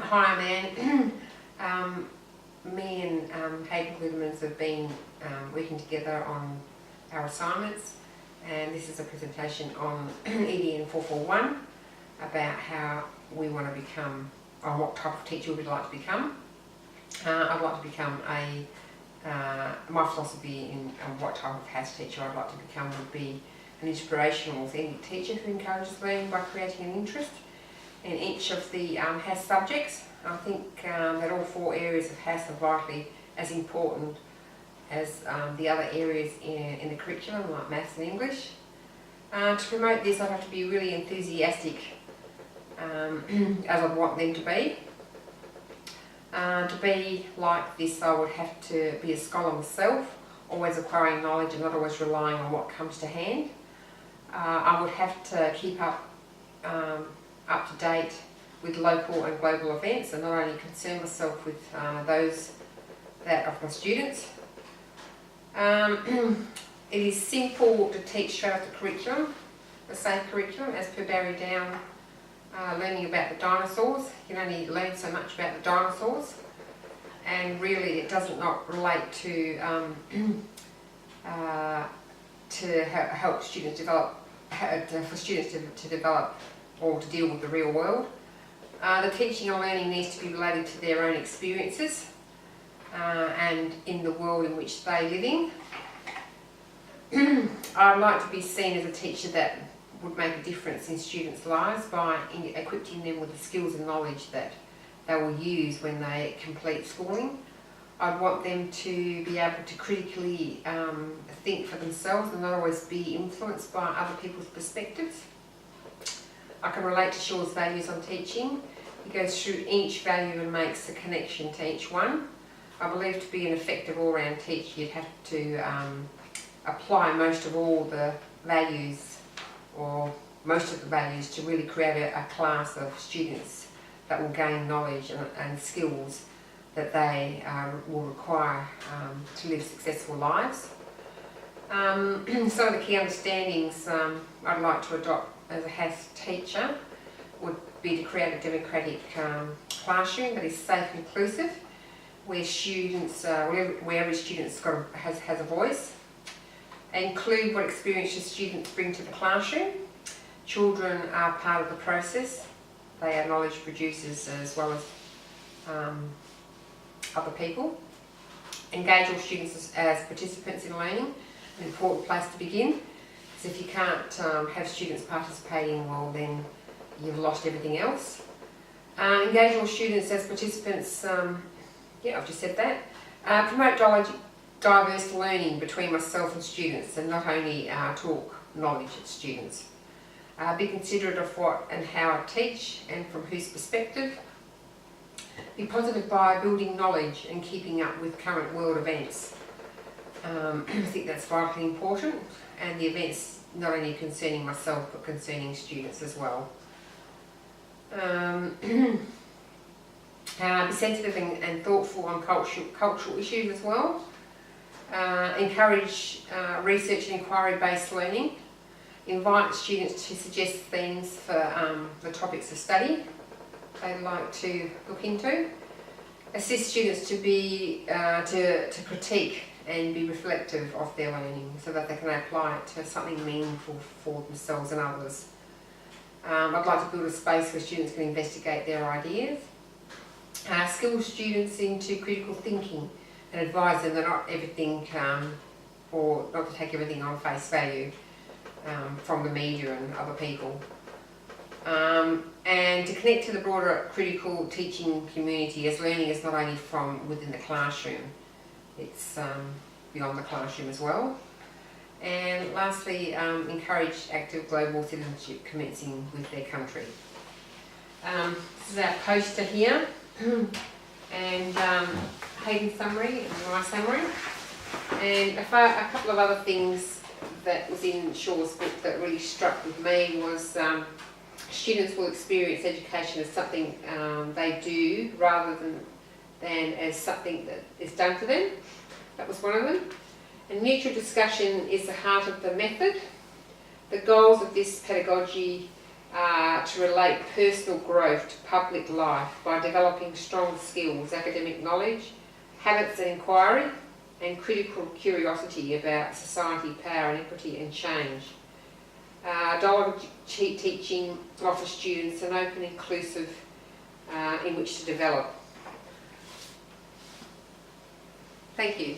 Hi, man. Me and Hayden Gloudemans have been working together on our assignments, and this is a presentation on EDN 441 about how we want to become, or what type of teacher we'd like to become. I'd like to become my philosophy in what type of HAS teacher I'd like to become would be an inspirational, authentic teacher who encourages learning by creating an interest in each of the HAS subjects. I think that all four areas of HAS are vitally as important as the other areas in the curriculum, like maths and English. To promote this, I'd have to be really enthusiastic, as I'd want them to be. To be like this, I would have to be a scholar myself, always acquiring knowledge and not always relying on what comes to hand. I would have to keep up to date with local and global events, and not only concern myself with those that of my students. It is simple to teach straight off the curriculum, the safe curriculum, as per Barry Down. Learning about the dinosaurs, you can only learn so much about the dinosaurs, and really it doesn't not relate to help students develop, for students to develop or to deal with the real world. The teaching and learning needs to be related to their own experiences and in the world in which they live in. I'd like to be seen as a teacher that would make a difference in students' lives by equipping them with the skills and knowledge that they will use when they complete schooling. I'd want them to be able to critically think for themselves and not always be influenced by other people's perspectives. I can relate to Shaw's values on teaching. He goes through each value and makes a connection to each one. I believe to be an effective all-round teacher, you'd have to apply most of all the values, or most of the values, to really create a class of students that will gain knowledge and skills that they will require to live successful lives. Some of the key understandings I'd like to adopt as a HAS teacher would be to create a democratic classroom that is safe and inclusive, where students, where every student has a voice. Include what experiences students bring to the classroom. Children are part of the process. They are knowledge producers as well as other people. Engage all students as participants in learning, an important place to begin. Because if you can't have students participating, well then you've lost everything else. Engage all students as participants, yeah, I've just said that. Promote diverse learning between myself and students, and not only talk knowledge at students. Be considerate of what and how I teach and from whose perspective. Be positive by building knowledge and keeping up with current world events. I think that's vitally important, and the events not only concerning myself but concerning students as well. Be sensitive and thoughtful on cultural issues as well. Encourage research and inquiry-based learning. Invite students to suggest themes for the topics of study they'd like to look into. Assist students to be to critique and be reflective of their learning, so that they can apply it to something meaningful for themselves and others. I'd like to build a space where students can investigate their ideas. Skill students into critical thinking and advise them that not everything, or not to take everything on face value from the media and other people. And to connect to the broader critical teaching community, as learning is not only from within the classroom, it's beyond the classroom as well. And lastly, encourage active global citizenship commencing with their country. This is our poster here, and Hayden's summary and my summary, and a couple of other things that was in Shaw's book that really struck with me was students will experience education as something they do rather than as something that is done to them. That was one of them. And mutual discussion is the heart of the method. The goals of this pedagogy to relate personal growth to public life by developing strong skills, academic knowledge, habits of inquiry, and critical curiosity about society, power, and equity and change. Dialogue teaching offers students an open, inclusive in which to develop. Thank you.